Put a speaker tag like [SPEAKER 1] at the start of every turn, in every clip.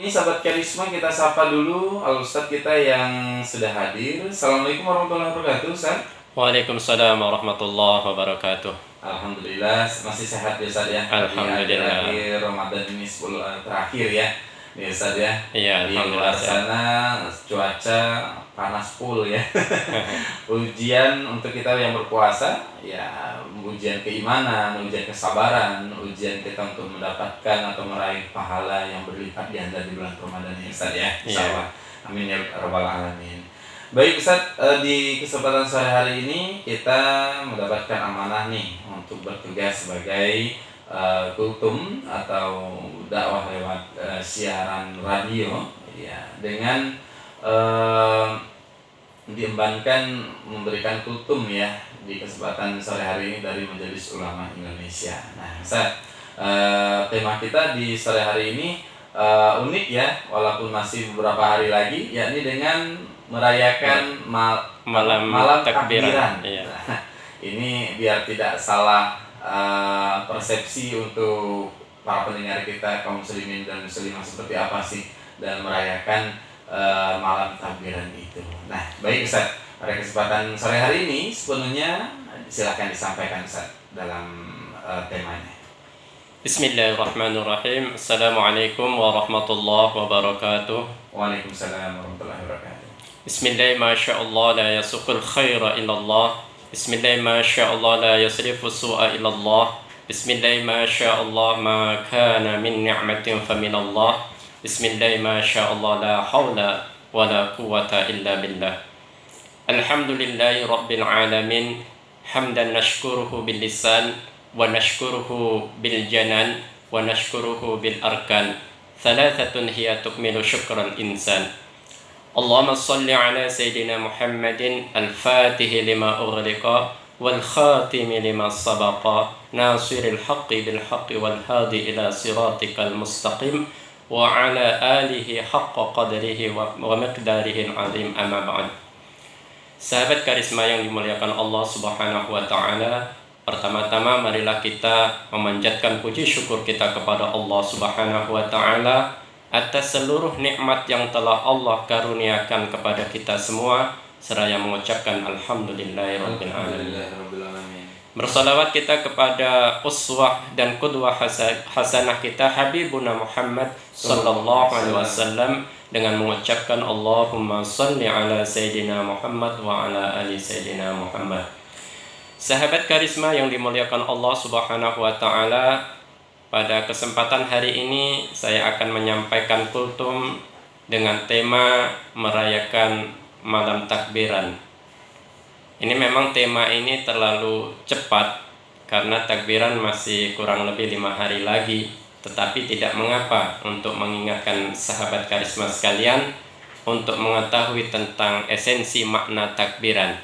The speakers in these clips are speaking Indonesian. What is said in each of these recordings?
[SPEAKER 1] Ini sahabat Karisma, kita sapa dulu Al Ustadz kita yang sudah hadir. Assalamualaikum warahmatullahi wabarakatuh, Ustaz.
[SPEAKER 2] Waalaikumsalam warahmatullahi wabarakatuh.
[SPEAKER 1] Alhamdulillah masih sehat ya Ustaz ya.
[SPEAKER 2] Alhamdulillah.
[SPEAKER 1] Akhir Ramadan ini 10 terakhir ya. Nih Ustaz ya.
[SPEAKER 2] Iya,
[SPEAKER 1] Di luar
[SPEAKER 2] alhamdulillah.
[SPEAKER 1] sana cuaca panas full ya. Ujian untuk kita yang berpuasa ya, ujian keimanan, ujian kesabaran, ujian kita untuk mendapatkan atau meraih pahala yang berlipat ganda di bulan Ramadan ini Ustaz ya. Insyaallah. Amin ya rabbal alamin. Baik Ustaz, di kesempatan sore hari ini kita mendapatkan amanah nih untuk bertugas sebagai kultum atau dakwah lewat siaran radio ya, dengan diembankan memberikan kultum ya di kesempatan sore hari ini dari Majelis Ulama Indonesia. Nah, Ustaz, tema kita di sore hari ini unik ya, walaupun masih beberapa hari lagi, yakni dengan merayakan malam takbiran.
[SPEAKER 2] Iya.
[SPEAKER 1] Nah, ini biar tidak salah persepsi untuk para pendengar kita kaum muslimin dan muslimah seperti apa sih dan merayakan malam takbiran itu. Nah, baik Ustaz, pada kesempatan sore hari ini sepenuhnya silakan disampaikan Ustaz dalam temanya.
[SPEAKER 2] Bismillahirrahmanirrahim. Assalamualaikum warahmatullahi wabarakatuh.
[SPEAKER 1] Waalaikumsalam warahmatullahi wabarakatuh.
[SPEAKER 2] Bismillah, masyaallah la yasuqul khaira illallah. Bismillah, masyaallah la yasrifu su'a illallah. Bismillah, masyaallah ma kana min ni'matin faminallah. Bismillah, masyaallah la hawla wa la quwwata illa billah. Alhamdulillahi rabbil alamin. Hamdan nashkuruhu bil lisan wa nashkuruhu bil janan wa nashkuruhu bil arkan. Thalathatun hiya tukmilu syukran insan. Allahumma salli ala Sayyidina Muhammadin al-Fatih lima ughliqa wal khatimi lima sabaqa nasiril haqqi bil haqqi wal hadi ila siratikal mustaqim wa ala alihi haqqa qadrihi wa miqdarihi al-azim, amma ba'd. Sahabat Karisma yang dimuliakan Allah Subhanahu wa taala, pertama-tama marilah kita memanjatkan puji syukur kita kepada Allah Subhanahu wa taala atas seluruh nikmat yang telah Allah karuniakan kepada kita semua, seraya mengucapkan alhamdulillahirabbil alamin. Bersalawat kita kepada uswah dan qudwah hasanah kita Habibuna Muhammad sallallahu alaihi wasallam dengan mengucapkan Allahumma salli ala Sayyidina Muhammad wa ala ali Sayyidina Muhammad. Sahabat Karisma yang dimuliakan Allah Subhanahu wa taala, pada kesempatan hari ini saya akan menyampaikan kultum dengan tema merayakan malam takbiran. Ini memang tema ini terlalu cepat karena takbiran masih kurang lebih 5 hari lagi, tetapi tidak mengapa untuk mengingatkan sahabat Karisma sekalian untuk mengetahui tentang esensi makna takbiran.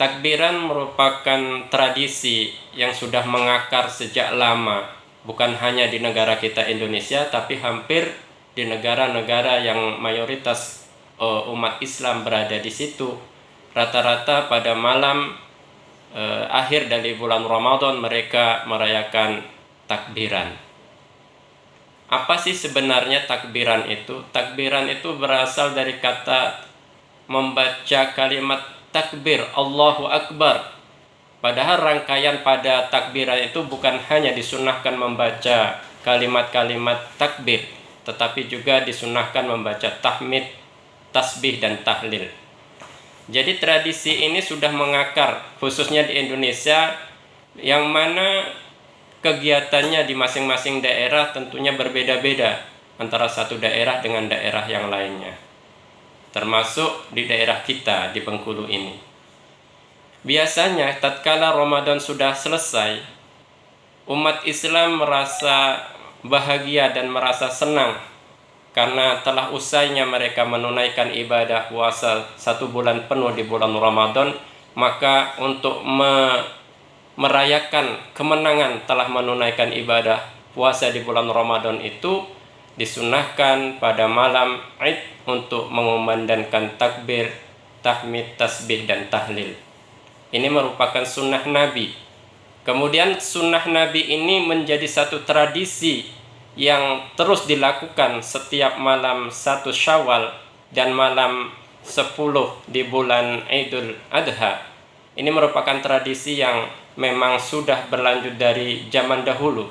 [SPEAKER 2] Takbiran merupakan tradisi yang sudah mengakar sejak lama, bukan hanya di negara kita Indonesia, tapi hampir di negara-negara yang mayoritas umat Islam berada di situ. Rata-rata pada malam akhir dari bulan Ramadan mereka merayakan takbiran. Apa sih sebenarnya takbiran itu? Takbiran itu berasal dari kata membaca kalimat takbir, Allahu Akbar. Padahal rangkaian pada takbiran itu bukan hanya disunahkan membaca kalimat-kalimat takbir, tetapi juga disunahkan membaca tahmid, tasbih, dan tahlil. Jadi tradisi ini sudah mengakar, khususnya di Indonesia, yang mana kegiatannya di masing-masing daerah tentunya berbeda-beda antara satu daerah dengan daerah yang lainnya, termasuk di daerah kita di Bengkulu ini. Biasanya tatkala Ramadan sudah selesai, umat Islam merasa bahagia dan merasa senang karena telah usainya mereka menunaikan ibadah puasa 1 bulan penuh di bulan Ramadan. Maka untuk merayakan kemenangan telah menunaikan ibadah puasa di bulan Ramadan itu, disunahkan pada malam Id untuk mengumandangkan takbir, tahmid, tasbih, dan tahlil. Ini merupakan sunnah Nabi. Kemudian sunnah Nabi ini menjadi satu tradisi yang terus dilakukan setiap malam 1 Syawal dan malam 10 di bulan Idul Adha. Ini merupakan tradisi yang memang sudah berlanjut dari zaman dahulu.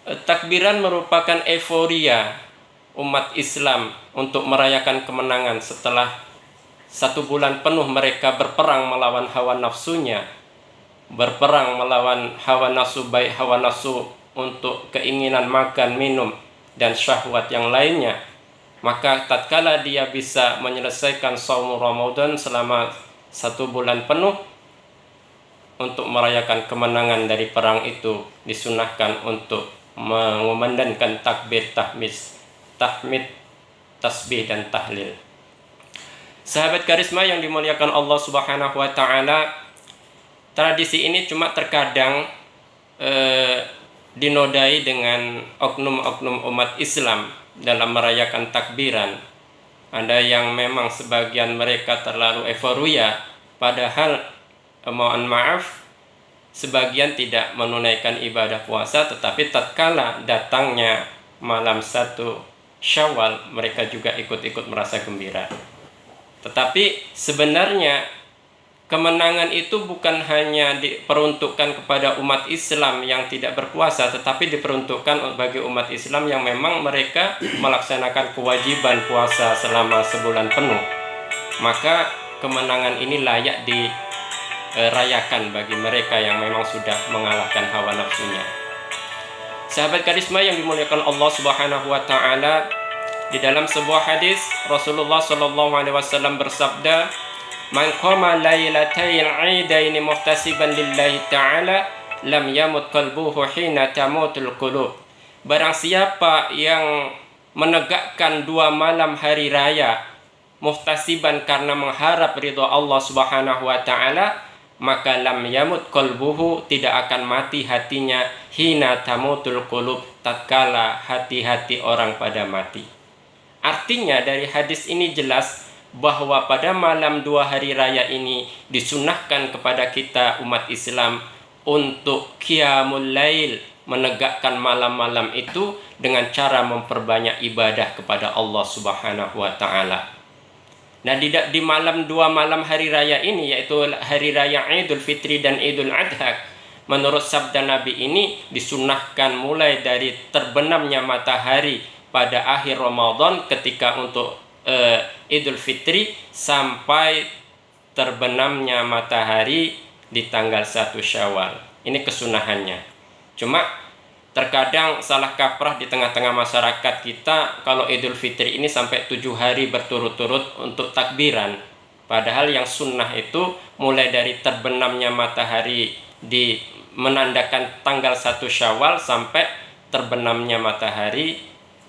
[SPEAKER 2] Takbiran merupakan euforia umat Islam untuk merayakan kemenangan setelah 1 bulan penuh mereka berperang melawan hawa nafsunya, berperang melawan hawa nafsu, baik hawa nafsu untuk keinginan makan, minum, dan syahwat yang lainnya. Maka tatkala dia bisa menyelesaikan saum Ramadan selama 1 bulan penuh untuk merayakan kemenangan dari perang itu, disunahkan untuk mengumandangkan takbir, tahmid, tasbih, dan tahlil. Sahabat karisma yang dimuliakan Allah Subhanahu wa taala, tradisi ini cuma terkadang dinodai dengan oknum-oknum umat Islam dalam merayakan takbiran. Ada yang memang sebagian mereka terlalu euforia, padahal mohon maaf, sebagian tidak menunaikan ibadah puasa, tetapi tatkala datangnya malam 1 Syawal mereka juga ikut-ikut merasa gembira. Tetapi sebenarnya kemenangan itu bukan hanya diperuntukkan kepada umat Islam yang tidak berpuasa, tetapi diperuntukkan bagi umat Islam yang memang mereka melaksanakan kewajiban puasa selama sebulan penuh. Maka kemenangan ini layak dirayakan bagi mereka yang memang sudah mengalahkan hawa nafsunya. Sahabat karisma yang dimuliakan Allah Subhanahu wa taala, di dalam sebuah hadis Rasulullah sallallahu alaihi wasallam bersabda, "Man qama lailatal 'idaini muhtasiban lillahi ta'ala, lam yamut qalbuhu hina tamutul qulub." Barang siapa yang menegakkan 2 malam hari raya muhtasiban karena mengharap ridha Allah Subhanahu wa taala, maka lam yamut qalbuhu, tidak akan mati hatinya, hina tamutul qulub, tatkala hati-hati orang pada mati. Artinya dari hadis ini jelas bahwa pada malam 2 hari raya ini disunahkan kepada kita umat Islam untuk qiyamul lail, menegakkan malam-malam itu dengan cara memperbanyak ibadah kepada Allah Subhanahu wa taala. Nah, di malam 2 malam hari raya ini, yaitu hari raya Idul Fitri dan Idul Adha, menurut sabda Nabi ini disunahkan mulai dari terbenamnya matahari pada akhir Ramadan ketika untuk Idul Fitri sampai terbenamnya matahari di tanggal 1 Syawal. Ini kesunahannya. Cuma terkadang salah kaprah di tengah-tengah masyarakat kita kalau Idul Fitri ini sampai 7 hari berturut-turut untuk takbiran. Padahal yang sunnah itu mulai dari terbenamnya matahari di menandakan tanggal 1 Syawal sampai terbenamnya matahari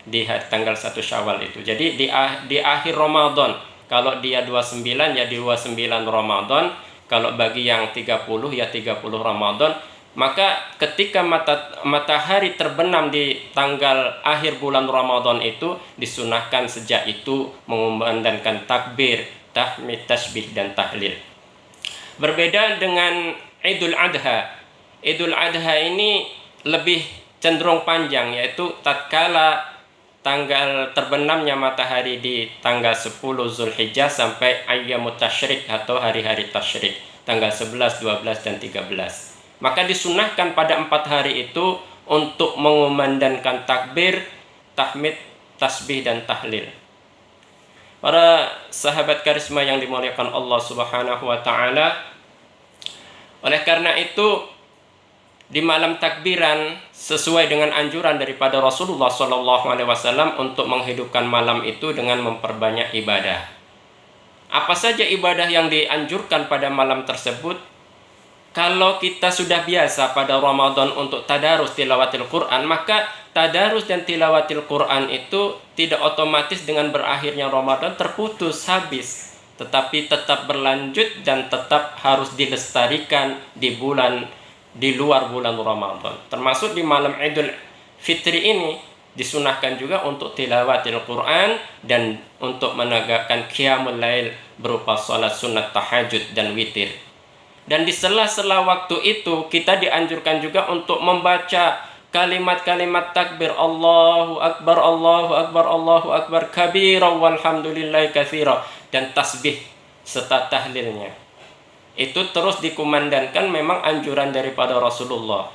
[SPEAKER 2] di tanggal 1 Syawal itu. Jadi di akhir Ramadan, kalau dia 29 ya di 29 Ramadan, kalau bagi yang 30 ya 30 Ramadan. Maka ketika matahari terbenam di tanggal akhir bulan Ramadan itu, disunahkan sejak itu mengumandangkan takbir, tahmid, tasbih, dan tahlil. Berbeda dengan Idul Adha. Idul Adha ini lebih cenderung panjang, yaitu tatkala tanggal terbenamnya matahari di tanggal 10 Zulhijjah sampai ayyamut tasyrik atau hari-hari tasyrik, tanggal 11, 12, dan 13. Maka disunahkan pada 4 hari itu untuk mengumandangkan takbir, tahmid, tasbih, dan tahlil. Para sahabat karisma yang dimuliakan Allah Subhanahu wa taala, oleh karena itu di malam takbiran sesuai dengan anjuran daripada Rasulullah SAW untuk menghidupkan malam itu dengan memperbanyak ibadah. Apa saja ibadah yang dianjurkan pada malam tersebut? Kalau kita sudah biasa pada Ramadan untuk tadarus tilawatil Quran, maka tadarus dan tilawatil Quran itu tidak otomatis dengan berakhirnya Ramadan terputus, habis, tetapi tetap berlanjut dan tetap harus dilestarikan di luar bulan Ramadan. Termasuk di malam Idul Fitri ini disunahkan juga untuk tilawatil Quran dan untuk menegakkan qiyamul lail berupa salat sunat tahajud dan witir. Dan di sela-sela waktu itu kita dianjurkan juga untuk membaca kalimat-kalimat takbir Allahu Akbar, Allahu Akbar, Allahu Akbar kabira walhamdulillahi katsira, dan tasbih serta tahlilnya. Itu terus dikumandangkan, memang anjuran daripada Rasulullah.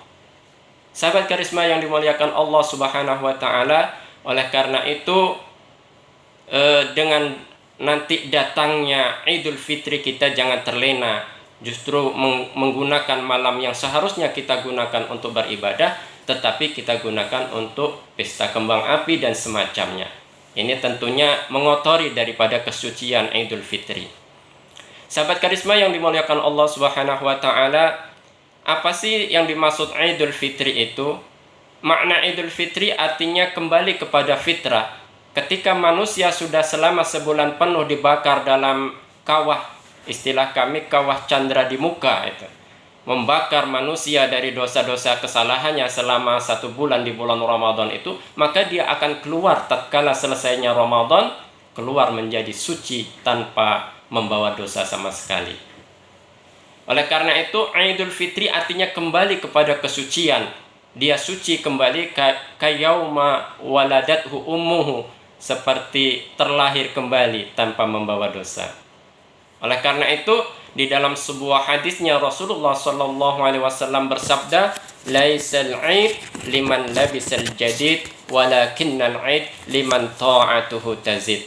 [SPEAKER 2] Sahabat karisma yang dimuliakan Allah Subhanahu wa taala, oleh karena itu dengan nanti datangnya Idul Fitri kita jangan terlena, justru menggunakan malam yang seharusnya kita gunakan untuk beribadah, tetapi kita gunakan untuk pesta kembang api dan semacamnya. Ini tentunya mengotori daripada kesucian Idul Fitri. Sahabat karisma yang dimuliakan Allah Subhanahu wa taala, apa sih yang dimaksud Idul Fitri itu? Makna Idul Fitri artinya kembali kepada fitrah. Ketika manusia sudah selama sebulan penuh dibakar dalam kawah, istilah kami kawah candra di muka itu, membakar manusia dari dosa-dosa kesalahannya selama 1 bulan di bulan Ramadan itu, maka dia akan keluar tatkala selesainya Ramadan, keluar menjadi suci tanpa membawa dosa sama sekali. Oleh karena itu Idul Fitri artinya kembali kepada kesucian. Dia suci kembali kayauma waladathu ummuhu, seperti terlahir kembali tanpa membawa dosa. Oleh karena itu di dalam sebuah hadisnya Rasulullah sallallahu alaihi wasallam bersabda, "Laisal 'id liman labisal jadid, walakinnal 'id liman ta'atuhu tazid."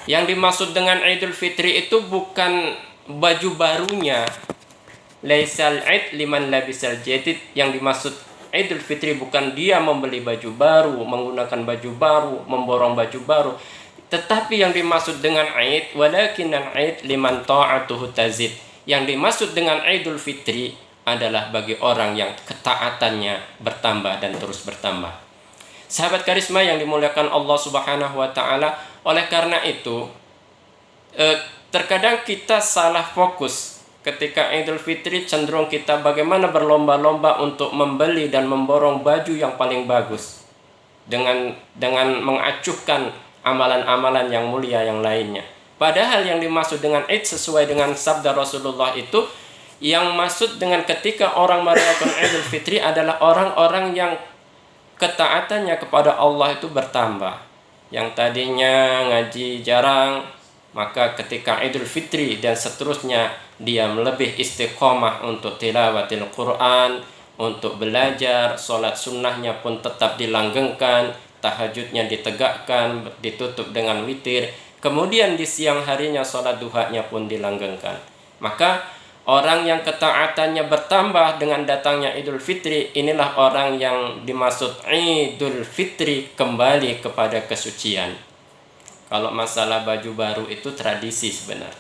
[SPEAKER 2] Yang dimaksud dengan Idul Fitri itu bukan baju barunya. Laisal 'id liman labisal jadid, yang dimaksud Idul Fitri bukan dia membeli baju baru, menggunakan baju baru, memborong baju baru, tetapi yang dimaksud dengan Id, walakinnal 'id liman ta'atuhu tazid. Yang dimaksud dengan Idul Fitri adalah bagi orang yang ketaatannya bertambah dan terus bertambah. Sahabat karisma yang dimuliakan Allah Subhanahu wa taala, oleh karena itu terkadang kita salah fokus. Ketika Idul Fitri cenderung kita bagaimana berlomba-lomba untuk membeli dan memborong baju yang paling bagus, dengan mengacuhkan amalan-amalan yang mulia yang lainnya. Padahal yang dimaksud dengan Id sesuai dengan sabda Rasulullah itu, yang maksud dengan ketika orang merayakan Idul Fitri adalah orang-orang yang ketaatannya kepada Allah itu bertambah. Yang tadinya ngaji jarang, maka ketika Idul Fitri dan seterusnya dia lebih istiqomah untuk tilawatil Quran, untuk belajar, sholat sunnahnya pun tetap dilanggengkan, tahajudnya ditegakkan, ditutup dengan witir, kemudian di siang harinya sholat duhanya pun dilanggengkan. Maka orang yang ketaatannya bertambah dengan datangnya Idul Fitri, inilah orang yang dimaksud Idul Fitri kembali kepada kesucian. Kalau masalah baju baru itu tradisi sebenarnya.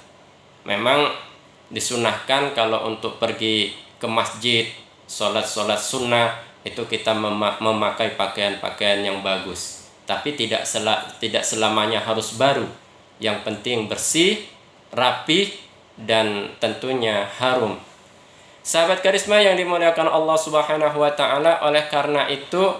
[SPEAKER 2] Memang disunahkan kalau untuk pergi ke masjid, sholat sunnah, itu kita memakai pakaian-pakaian yang bagus. Tapi tidak selamanya harus baru. Yang penting bersih, rapi, dan tentunya harum. Sahabat karisma yang dimuliakan Allah Subhanahu wa taala, oleh karena itu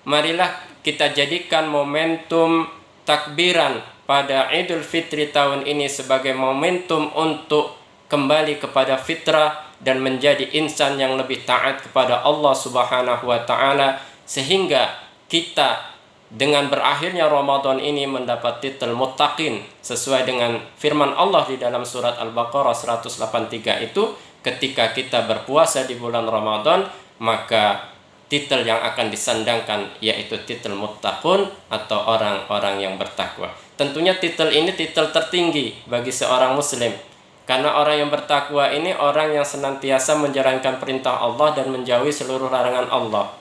[SPEAKER 2] marilah kita jadikan momentum takbiran pada Idul Fitri tahun ini sebagai momentum untuk kembali kepada fitrah dan menjadi insan yang lebih taat kepada Allah Subhanahu wa taala, sehingga kita dengan berakhirnya Ramadan ini mendapat titel muttaqin sesuai dengan firman Allah di dalam surat Al-Baqarah 183 itu, ketika kita berpuasa di bulan Ramadan, maka titel yang akan disandangkan yaitu titel muttaqun atau orang-orang yang bertakwa. Tentunya titel ini titel tertinggi bagi seorang muslim, karena orang yang bertakwa ini orang yang senantiasa menjalankan perintah Allah dan menjauhi seluruh larangan Allah.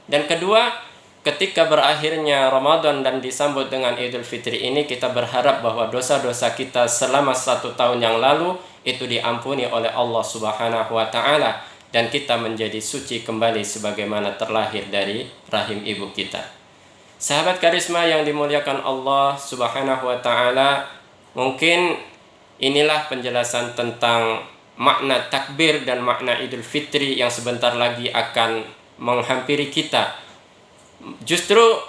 [SPEAKER 2] Dan kedua, ketika berakhirnya Ramadan dan disambut dengan Idul Fitri ini, kita berharap bahwa dosa-dosa kita selama 1 tahun yang lalu itu diampuni oleh Allah Subhanahu wa taala, dan kita menjadi suci kembali sebagaimana terlahir dari rahim ibu kita. Sahabat karisma yang dimuliakan Allah Subhanahu wa taala, mungkin inilah penjelasan tentang makna takbir dan makna Idul Fitri yang sebentar lagi akan menghampiri kita. Justru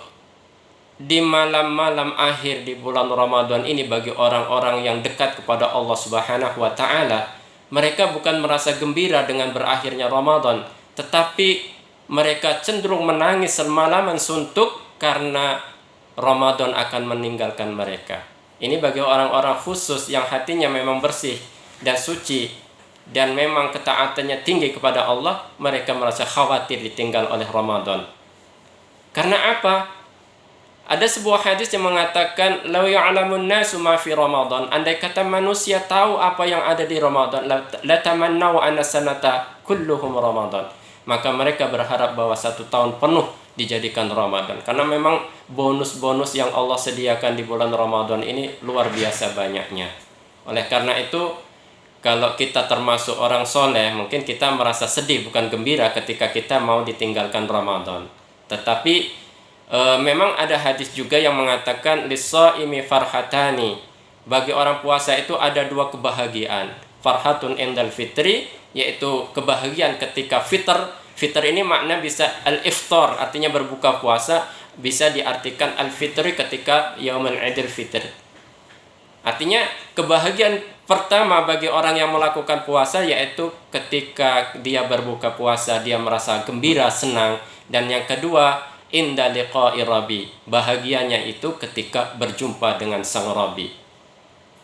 [SPEAKER 2] di malam-malam akhir di bulan Ramadan ini, bagi orang-orang yang dekat kepada Allah Subhanahu wa taala, mereka bukan merasa gembira dengan berakhirnya Ramadan, tetapi mereka cenderung menangis semalaman suntuk karena Ramadan akan meninggalkan mereka. Ini bagi orang-orang khusus yang hatinya memang bersih dan suci dan memang ketaatannya tinggi kepada Allah, mereka merasa khawatir ditinggal oleh Ramadan. Karena apa? Ada sebuah hadis yang mengatakan, "Lau ya'lamun nasu ma fi Ramadan." Andai kata manusia tahu apa yang ada di Ramadan, la tamannau anna sanata kulluhum Ramadan. Maka mereka berharap bahwa 1 tahun penuh dijadikan Ramadan. Karena memang bonus-bonus yang Allah sediakan di bulan Ramadan ini luar biasa banyaknya. Oleh karena itu, kalau kita termasuk orang soleh, mungkin kita merasa sedih bukan gembira ketika kita mau ditinggalkan Ramadan. Tetapi memang ada hadis juga yang mengatakan lis-shaimi farhatani. Bagi orang puasa itu ada 2 kebahagiaan. Farhatun indal fitri, yaitu kebahagiaan ketika fitr. Fitr ini makna bisa al-iftar, artinya berbuka puasa, bisa diartikan al-fitri ketika yaumul idul fitr. Artinya kebahagiaan pertama bagi orang yang melakukan puasa yaitu ketika dia berbuka puasa dia merasa gembira, senang. Dan yang kedua, inda liqa'i Rabbi, bahagianya itu ketika berjumpa dengan sang Rabbi.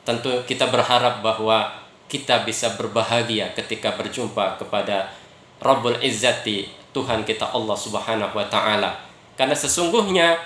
[SPEAKER 2] Tentu kita berharap bahwa kita bisa berbahagia ketika berjumpa kepada Rabbul Izzati, Tuhan kita Allah Subhanahu wa Ta'ala. Karena sesungguhnya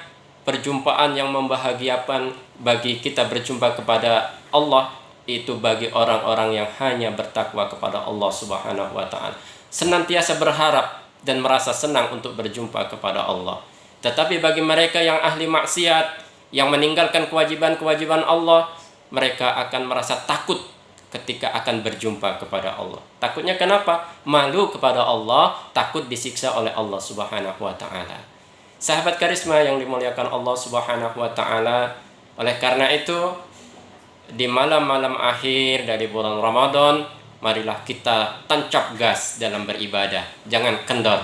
[SPEAKER 2] perjumpaan yang membahagiakan bagi kita berjumpa kepada Allah itu bagi orang-orang yang hanya bertakwa kepada Allah Subhanahu wa Ta'ala, senantiasa berharap dan merasa senang untuk berjumpa kepada Allah. Tetapi bagi mereka yang ahli maksiat, yang meninggalkan kewajiban-kewajiban Allah, mereka akan merasa takut ketika akan berjumpa kepada Allah. Takutnya kenapa? Malu kepada Allah, takut disiksa oleh Allah Subhanahu wa Ta'ala. Sahabat karisma yang dimuliakan Allah Subhanahu wa Ta'ala, oleh karena itu di malam-malam akhir dari bulan Ramadan, marilah kita tancap gas dalam beribadah. Jangan kendor.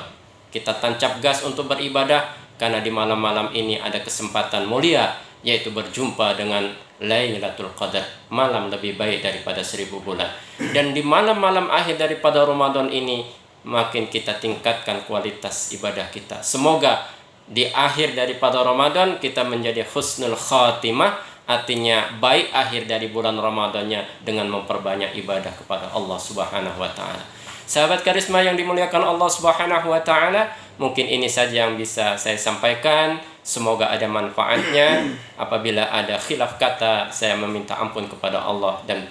[SPEAKER 2] Kita tancap gas untuk beribadah, karena di malam-malam ini ada kesempatan mulia, yaitu berjumpa dengan Lailatul Qadar, malam lebih baik daripada 1000 bulan. Dan di malam-malam akhir daripada Ramadan ini, makin kita tingkatkan kualitas ibadah kita. Semoga di akhir daripada Ramadan kita menjadi husnul khatimah, artinya baik akhir dari bulan Ramadannya dengan memperbanyak ibadah kepada Allah Subhanahu wa Ta'ala. Sahabat karisma yang dimuliakan Allah Subhanahu wa Ta'ala, mungkin ini saja yang bisa saya sampaikan. Semoga ada manfaatnya. Apabila ada khilaf kata, saya meminta ampun kepada Allah, dan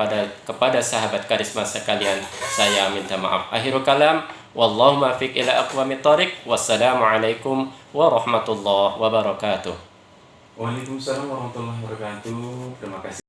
[SPEAKER 2] kepada sahabat karisma sekalian saya minta maaf. Akhirul kalam, wallahu muwaffiq ila aqwamit thoriq. Wassalamualaikum warahmatullahi wabarakatuh.
[SPEAKER 1] Waalaikumsalam warahmatullahi wabarakatuh. Terima kasih.